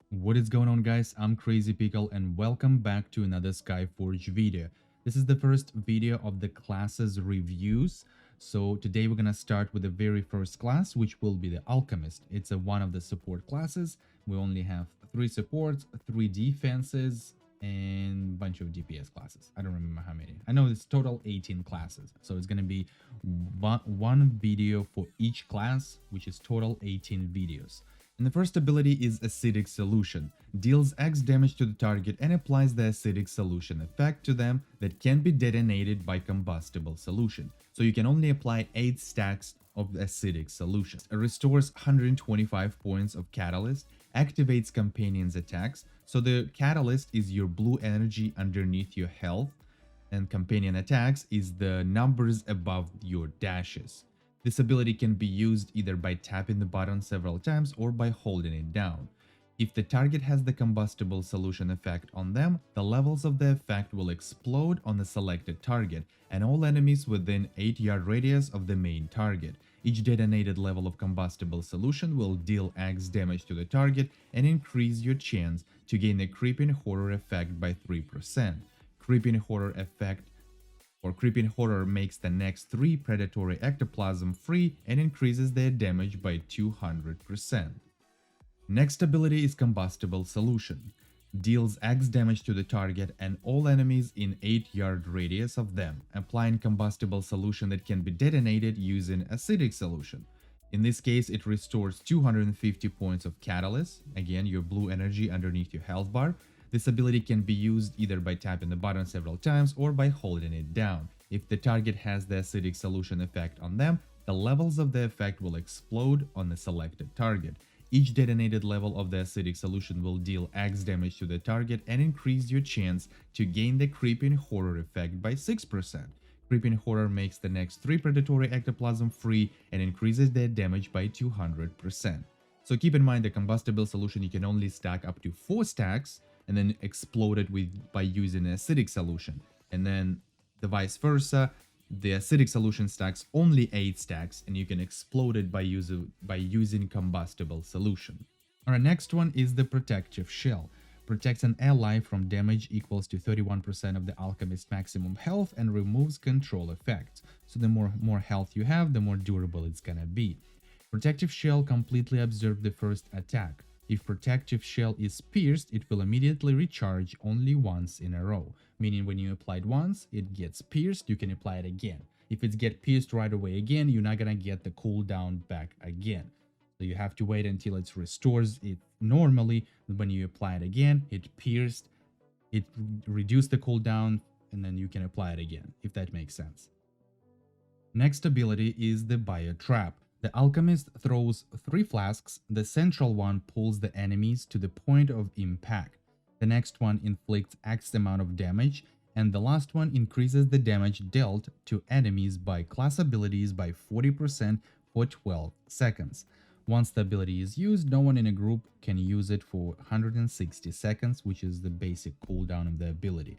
What is going on, guys? I'm Crazy Pickle and welcome back to another Skyforge video. This is the first video of the classes reviews. So today we're gonna start with the very first class, which will be the Alchemist. It's one of the support classes. We only have 3 supports, 3 defenses, and a bunch of DPS classes. I don't remember how many. I know it's total 18 classes. So it's gonna be one video for each class, which is total 18 videos. And the first ability is Acidic Solution. Deals X damage to the target and applies the acidic solution effect to them that can be detonated by combustible solution. So you can only apply 8 stacks of the acidic solution. It restores 125 points of catalyst, activates companions attacks. So the catalyst is your blue energy underneath your health, and companion attacks is the numbers above your dashes. This ability can be used either by tapping the button several times or by holding it down. If the target has the combustible solution effect on them, the levels of the effect will explode on the selected target and all enemies within 8-yard radius of the main target. Each detonated level of combustible solution will deal X damage to the target and increase your chance to gain the creeping horror effect by 3%. Creeping horror effect Creeping Horror makes the next 3 predatory ectoplasm free and increases their damage by 200%. Next ability is Combustible Solution. Deals X damage to the target and all enemies in 8-yard radius of them, applying combustible solution that can be detonated using acidic solution. In this case, it restores 250 points of catalyst, again your blue energy underneath your health bar. This ability can be used either by tapping the button several times or by holding it down. If the target has the acidic solution effect on them, the levels of the effect will explode on the selected target. Each detonated level of the acidic solution will deal X damage to the target and increase your chance to gain the Creeping Horror effect by 6%. Creeping Horror makes the next 3 predatory ectoplasm free and increases their damage by 200%. So keep in mind the combustible solution you can only stack up to 4 stacks and then explode it by using an acidic solution. And then the vice versa, the acidic solution stacks only 8 stacks and you can explode it by using combustible solution. Alright, next one is the Protective Shell. Protects an ally from damage equals to 31% of the Alchemist maximum health and removes control effects. So the more health you have, the more durable it's gonna be. Protective Shell completely absorbs the first attack. If Protective Shell is pierced, it will immediately recharge only once in a row, meaning when you apply it once, it gets pierced, you can apply it again. If it gets pierced right away again, you're not gonna get the cooldown back again. So you have to wait until it restores it normally. When you apply it again, it pierced, it reduced the cooldown, and then you can apply it again, if that makes sense. Next ability is the Bio Trap. The Alchemist throws 3 flasks, the central one pulls the enemies to the point of impact. The next one inflicts X amount of damage, and the last one increases the damage dealt to enemies by class abilities by 40% for 12 seconds. Once the ability is used, no one in a group can use it for 160 seconds, which is the basic cooldown of the ability.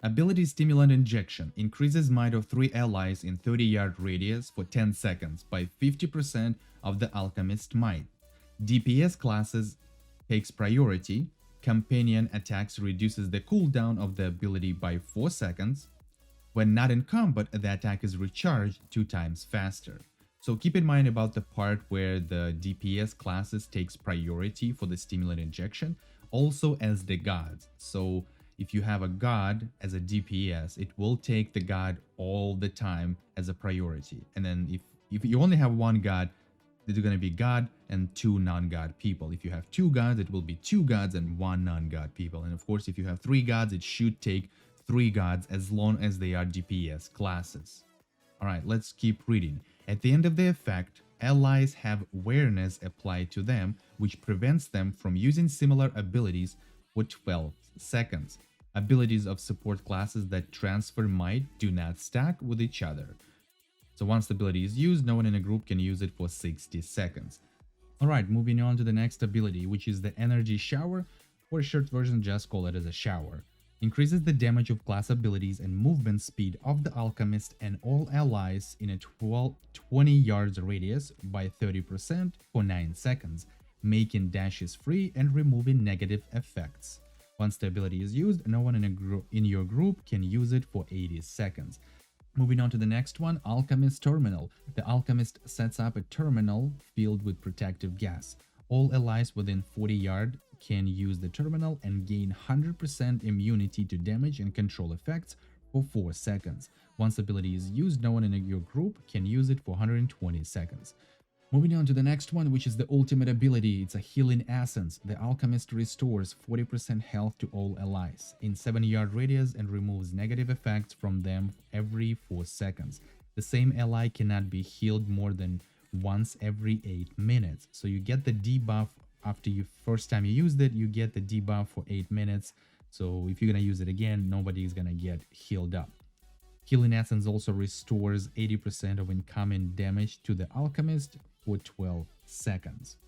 Ability Stimulant Injection increases might of 3 allies in 30-yard radius for 10 seconds by 50% of the Alchemist might. DPS classes takes priority. Companion attacks reduces the cooldown of the ability by 4 seconds. When not in combat, the attack is recharged 2 times faster. So keep in mind about the part where the DPS classes takes priority for the Stimulant Injection, also as the gods. So if you have a god as a DPS, it will take the god all the time as a priority. And then if you only have one god, there's going to be god and 2 non-god people. If you have 2 gods, it will be 2 gods and 1 non-god people. And of course, if you have 3 gods, it should take 3 gods as long as they are DPS classes. Alright, let's keep reading. At the end of the effect, allies have awareness applied to them, which prevents them from using similar abilities for 12 seconds. Abilities of support classes that transfer might do not stack with each other. So once the ability is used, no one in a group can use it for 60 seconds. Alright, moving on to the next ability, which is the Energy Shower, or a short version, just call it as a shower. Increases the damage of class abilities and movement speed of the Alchemist and all allies in a 20 yards radius by 30% for 9 seconds. making dashes free and removing negative effects. Once the ability is used, no one in your group can use it for 80 seconds. Moving on to the next one, Alchemist Terminal. The Alchemist sets up a terminal filled with protective gas. All allies within 40 yards can use the terminal and gain 100% immunity to damage and control effects for 4 seconds. Once the ability is used, no one in your group can use it for 120 seconds. Moving on to the next one, which is the ultimate ability. It's a healing essence. The Alchemist restores 40% health to all allies in 7-yard radius and removes negative effects from them every 4 seconds. The same ally cannot be healed more than once every 8 minutes. So you get the debuff after you first time you used it, you get the debuff for 8 minutes. So if you're gonna use it again, nobody is gonna get healed up. Healing Essence also restores 80% of incoming damage to the Alchemist for 12 seconds.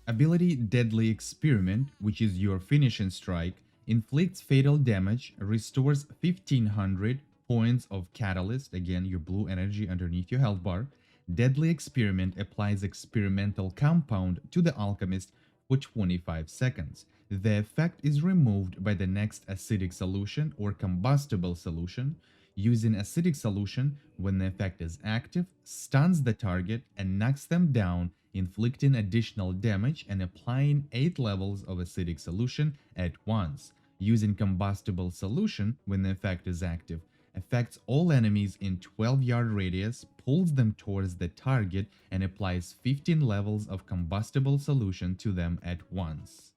Ability Deadly Experiment, which is your finishing strike, inflicts fatal damage, restores 1500 points of catalyst, again your blue energy underneath your health bar. Deadly Experiment applies experimental compound to the Alchemist for 25 seconds. The effect is removed by the next acidic solution or combustible solution. Using acidic solution when the effect is active, stuns the target and knocks them down, inflicting additional damage and applying 8 levels of acidic solution at once. Using combustible solution when the effect is active, affects all enemies in 12-yard radius, pulls them towards the target and applies 15 levels of combustible solution to them at once.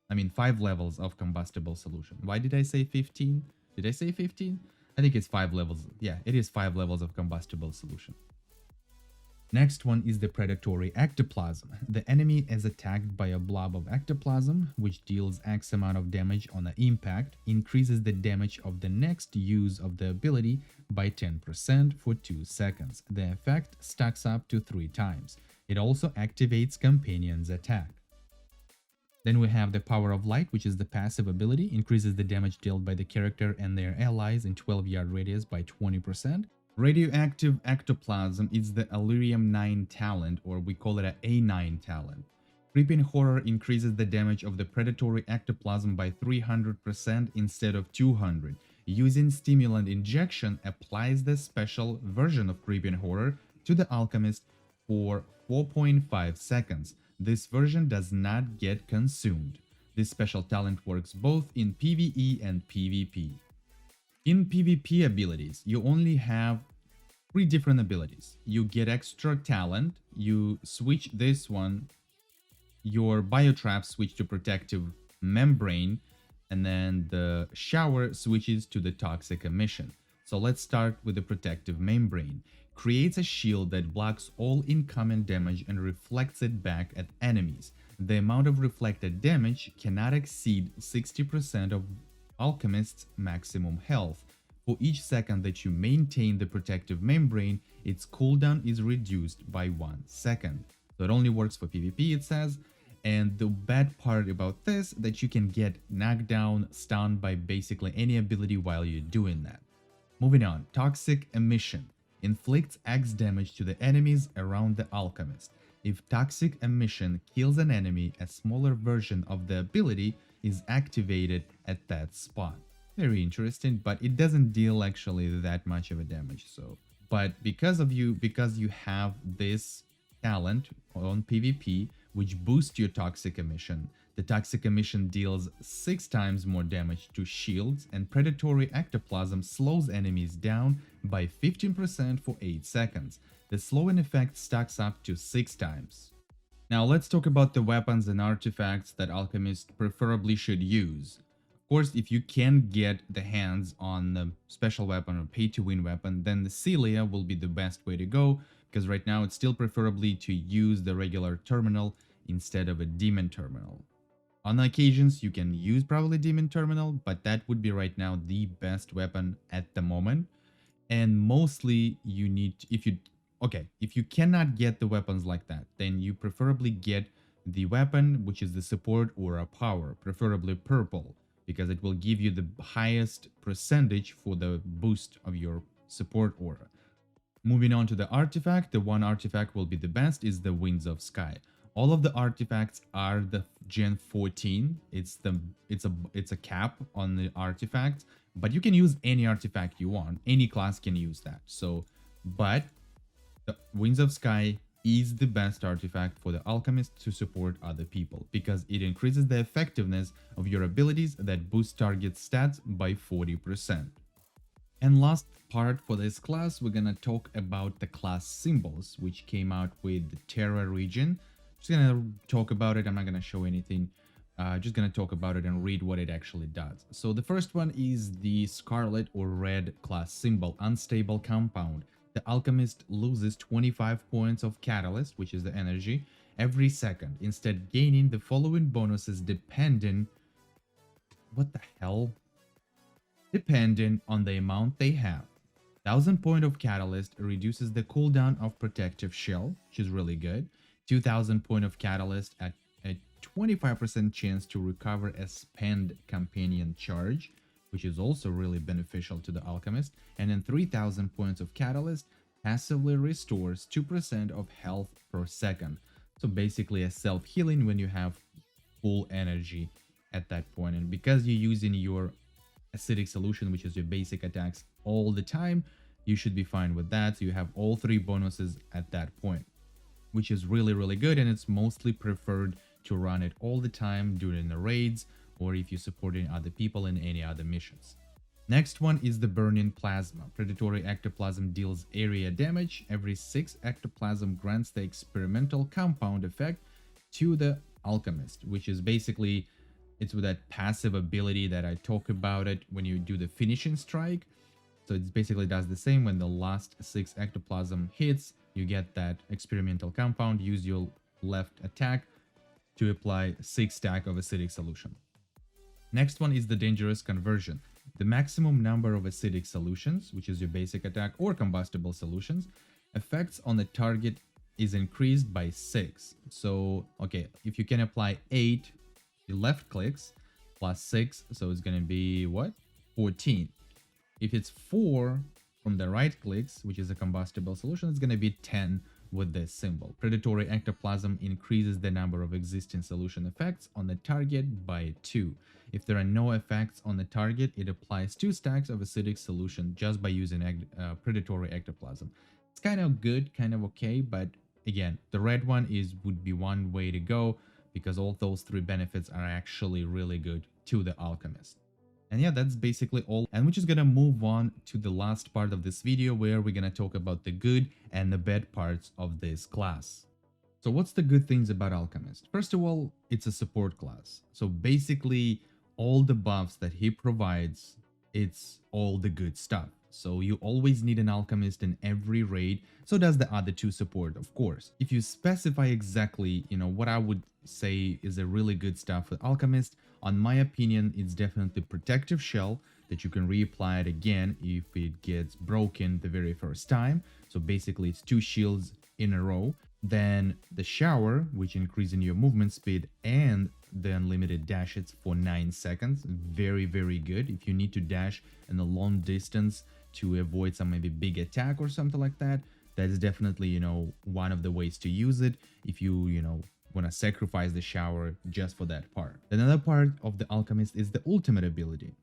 I mean 5 levels of combustible solution. Why did I say 15? Did I say 15? I think it's 5 levels. Yeah, it is 5 levels of combustible solution. Next one is the predatory ectoplasm. The enemy is attacked by a blob of ectoplasm, which deals X amount of damage on the impact, increases the damage of the next use of the ability by 10% for 2 seconds. The effect stacks up to 3 times. It also activates Companion's attack. Then we have the Power of Light, which is the passive ability, increases the damage dealt by the character and their allies in 12-yard radius by 20%. Radioactive Ectoplasm is the Illyrium 9 talent, or we call it a A9 talent. Creeping Horror increases the damage of the predatory ectoplasm by 300% instead of 200. Using Stimulant Injection applies the special version of Creeping Horror to the Alchemist for 4.5 seconds. This version does not get consumed. This special talent works both in PvE and PvP. In PvP abilities, you only have 3 different abilities. You get extra talent, you switch this one, your biotrap switch to protective membrane, and then the shower switches to the toxic emission. So let's start with the protective membrane. Creates a shield that blocks all incoming damage and reflects it back at enemies. The amount of reflected damage cannot exceed 60% of Alchemist's maximum health. For each second that you maintain the protective membrane, its cooldown is reduced by 1 second. So it only works for PvP, it says. And the bad part about this, that you can get knocked down, stunned by basically any ability while you're doing that. Moving on, Toxic Emission. Inflicts X damage to the enemies around the Alchemist. If Toxic Emission kills an enemy, a smaller version of the ability is activated at that spot. Very interesting, but it doesn't deal actually that much of a damage. So, but because you have this talent on PvP, which boosts your Toxic Emission, the Toxic Emission deals 6 times more damage to shields, and Predatory Ectoplasm slows enemies down by 15% for 8 seconds. The slowing effect stacks up to 6 times. Now let's talk about the weapons and artifacts that Alchemist preferably should use. Of course, if you can get the hands on the special weapon or pay-to-win weapon, then the Celia will be the best way to go, because right now it's still preferably to use the regular terminal instead of a demon terminal. On occasions, you can use probably Demon Terminal, but that would be right now the best weapon at the moment. And mostly you need, if you cannot get the weapons like that, then you preferably get the weapon, which is the support or a power, preferably purple, because it will give you the highest percentage for the boost of your support aura. Moving on to the artifact, the one artifact will be the best is the Winds of Sky. All of the artifacts are the Gen 14. It's a cap on the artifacts, but you can use any artifact you want. Any class can use that. So, but the Wings of Sky is the best artifact for the Alchemist to support other people because it increases the effectiveness of your abilities that boost target stats by 40%. And last part for this class, we're gonna talk about the class symbols, which came out with the Terra region. Just gonna talk about it. I'm not gonna show anything. Just gonna talk about it and read what it actually does. So the first one is the Scarlet or Red class symbol, unstable compound. The Alchemist loses 25 points of Catalyst, which is the energy, every second, instead gaining the following bonuses depending... What the hell? Depending on the amount they have. 1000 point of Catalyst reduces the cooldown of Protective Shell, which is really good. 2000 point of Catalyst at a 25% chance to recover a spend companion charge, which is also really beneficial to the Alchemist. And then 3000 points of Catalyst passively restores 2% of health per second. So basically a self-healing when you have full energy at that point. And because you're using your acidic solution, which is your basic attacks all the time, you should be fine with that. So you have all three bonuses at that point, which is really, really good. And it's mostly preferred to run it all the time during the raids or if you're supporting other people in any other missions. Next one is the Burning Plasma. Predatory ectoplasm deals area damage. Every 6 ectoplasm grants the experimental compound effect to the Alchemist, which is basically, it's with that passive ability that I talk about it when you do the finishing strike. So it basically does the same. When the last 6 ectoplasm hits, you get that experimental compound. Use your left attack to apply 6 stack of acidic solution. Next one is the Dangerous Conversion. The maximum number of acidic solutions, which is your basic attack or combustible solutions, effects on the target is increased by 6. So, okay, if you can apply 8 left clicks plus 6, so it's going to be what? 14. If it's 4 from the right clicks, which is a combustible solution, it's going to be 10 with this symbol. Predatory ectoplasm increases the number of existing solution effects on the target by 2. If there are no effects on the target, it applies 2 stacks of acidic solution just by using predatory ectoplasm. It's kind of good, kind of okay, but again, the red one would be one way to go because all those 3 benefits are actually really good to the Alchemist. And yeah, that's basically all. And we're just gonna move on to the last part of this video where we're gonna talk about the good and the bad parts of this class. So what's the good things about Alchemist? First of all, it's a support class. So basically all the buffs that he provides, it's all the good stuff. So you always need an Alchemist in every raid. So does the other 2 support, of course. If you specify exactly, what I would say is a really good stuff for Alchemist, on my opinion, it's definitely Protective Shell that you can reapply it again if it gets broken the very first time. So basically it's 2 shields in a row. Then the Shower, which increases your movement speed, and the unlimited dashes for 9 seconds. Very, very good. If you need to dash in a long distance to avoid some maybe big attack or something like that, that is definitely, one of the ways to use it. If you, want to sacrifice the Shower just for that part. Another part of the Alchemist is the ultimate ability.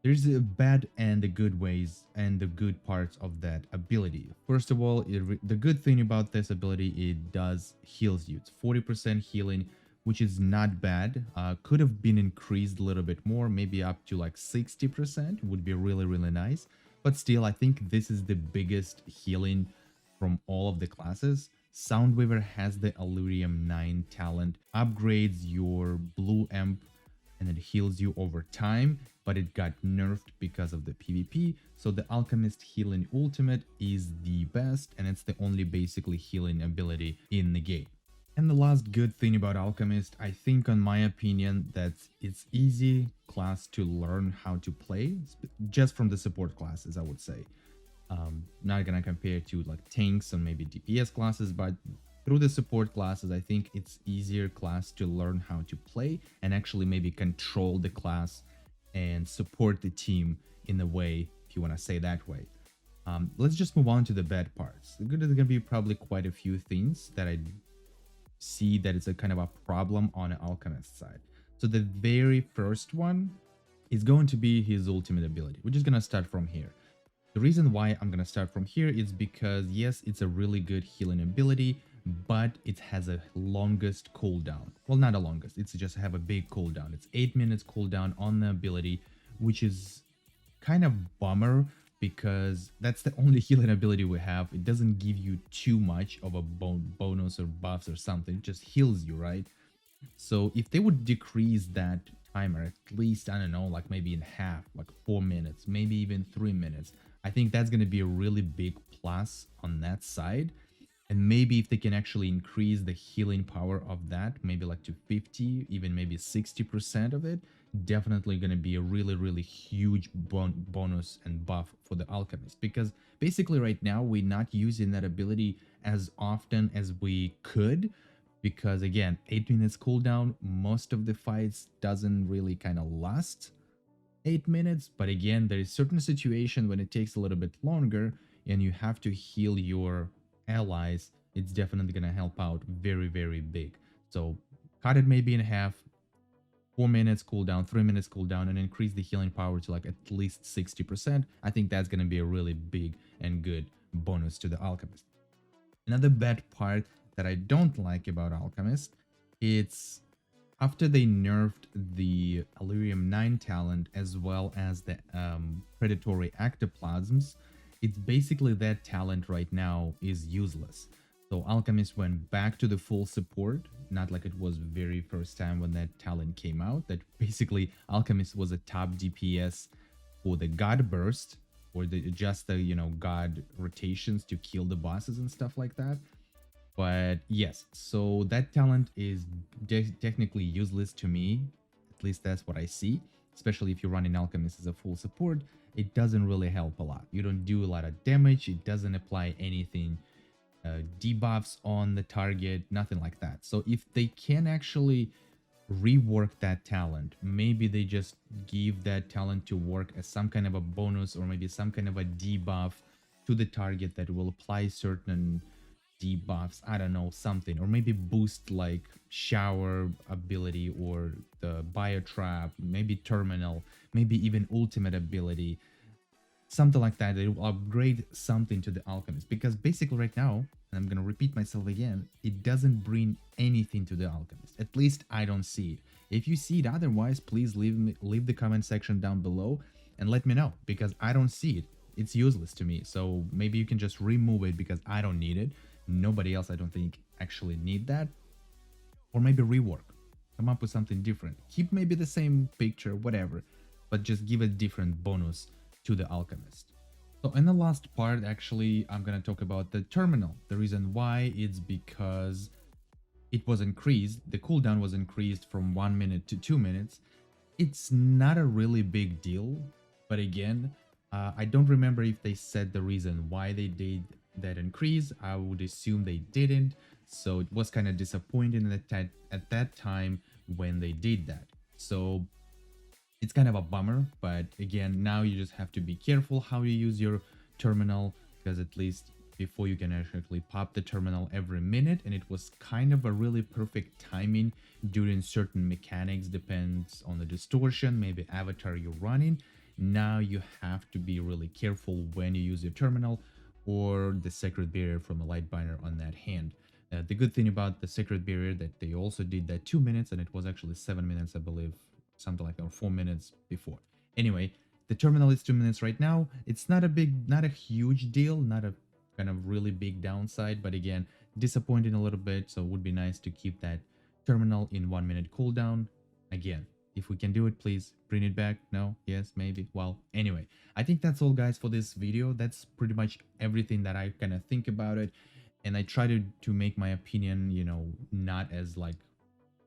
There's a bad and the good ways and the good parts of that ability. First of all, the good thing about this ability, it does heals you. It's 40% healing, which is not bad. Could have been increased a little bit more, maybe up to like 60% would be really, really nice. But still, I think this is the biggest healing from all of the classes. Soundwaver has the Allurium 9 talent, upgrades your blue amp and it heals you over time, but it got nerfed because of the PvP. So the Alchemist Healing Ultimate is the best, and it's the only basically healing ability in the game. And the last good thing about Alchemist, I think on my opinion, that it's easy class to learn how to play, just from the support classes, I would say. Not gonna compare to like tanks and maybe DPS classes, but through the support classes, I think it's easier class to learn how to play and actually maybe control the class and support the team in a way, if you want to say that way. Let's just move on to the bad parts. There's gonna be probably quite a few things that I see that it's a kind of a problem on an alchemist side. So the very first one is going to be his ultimate ability. We're just gonna start from here. The reason why I'm gonna start from here is because yes, it's a really good healing ability, but it has a longest cooldown. Well, not a longest, it's just have a big cooldown. It's 8 minutes cooldown on the ability, which is kind of bummer because that's the only healing ability we have. It doesn't give you too much of a bonus or buffs or something. It just heals you, right? So if they would decrease that timer at least, I don't know, like maybe in half, like 4 minutes, maybe even 3 minutes, I think that's going to be a really big plus on that side. And maybe if they can actually increase the healing power of that, maybe like to 50, even maybe 60% of it, definitely going to be a really huge bonus and buff for the alchemist. Because basically right now we're not using that ability as often as we could, because again, 8 minutes cooldown, most of the fights doesn't really kind of last 8 minutes, but again, there is certain situation when it takes a little bit longer and you have to heal your allies. It's definitely going to help out very big. So cut it maybe in half, 4 minutes cooldown, 3 minutes cooldown, and increase the healing power to like at least 60%. I think that's going to be a really big and good bonus to the alchemist. Another bad part that I don't like about alchemist, it's after they nerfed the Elerium 9 talent as well as the predatory ectoplasms, it's basically that talent right now is useless. So Alchemist went back to the full support, not like it was very first time when that talent came out, that basically Alchemist was a top DPS for the God Burst, or the just the, God rotations to kill the bosses and stuff like that. But yes, so that talent is technically useless to me. At least that's what I see. Especially if you're running Alchemist as a full support, it doesn't really help a lot. You don't do a lot of damage. It doesn't apply anything, debuffs on the target, nothing like that. So if they can actually rework that talent, maybe they just give that talent to work as some kind of a bonus or maybe some kind of a debuff to the target that will apply certain debuffs, I don't know, something, or maybe boost like shower ability or the bio trap, maybe terminal, maybe even ultimate ability, something like that. It will upgrade something to the alchemist, because basically right now, and I'm gonna repeat myself again, it doesn't bring anything to the alchemist. At least I don't see it. If you see it otherwise, please leave the comment section down below and let me know, because I don't see it. It's useless to me. So maybe you can just remove it because I don't need it. Nobody else, I don't think, actually need that. Or maybe rework, come up with something different, keep maybe the same picture, whatever, but just give a different bonus to the alchemist. So in the last part, actually, I'm gonna talk about the terminal. The reason why, it's because it was increased, the cooldown was increased from 1 minute to 2 minutes. It's not a really big deal, but again, I don't remember if they said the reason why they did that increase. I would assume they didn't, so it was kind of disappointing at that time when they did that. So it's kind of a bummer, but again, now you just have to be careful how you use your terminal, because at least before you can actually pop the terminal every minute, and it was kind of a really perfect timing during certain mechanics, depends on the distortion, maybe avatar you're running. Now you have to be really careful when you use your terminal or the sacred barrier from a light binder on that hand. The good thing about the sacred barrier that they also did that 2 minutes, and it was actually 7 minutes, I believe, something like that, or 4 minutes before. Anyway, the terminal is 2 minutes right now. It's not a huge deal, not a kind of really big downside, but again, disappointing a little bit. So it would be nice to keep that terminal in 1 minute cooldown. Again, if we can do it, please bring it back. No, yes, maybe. Well, anyway, I think that's all, guys, for this video. That's pretty much everything that I kind of think about it, and I try to make my opinion, not as like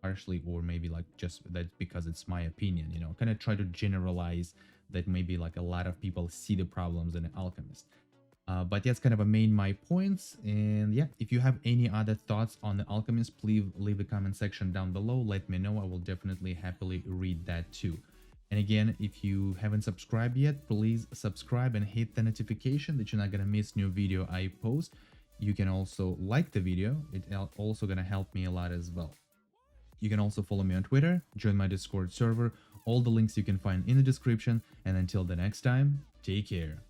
harshly, or maybe like just that because it's my opinion, kind of try to generalize that maybe like a lot of people see the problems in Alchemist. But that's kind of my points. And yeah, if you have any other thoughts on the Alchemist, please leave a comment section down below. Let me know. I will definitely happily read that too. And again, if you haven't subscribed yet, please subscribe and hit the notification that you're not gonna miss new video I post. You can also like the video. Also gonna help me a lot as well. You can also follow me on Twitter, join my Discord server. All the links you can find in the description. And until the next time, take care.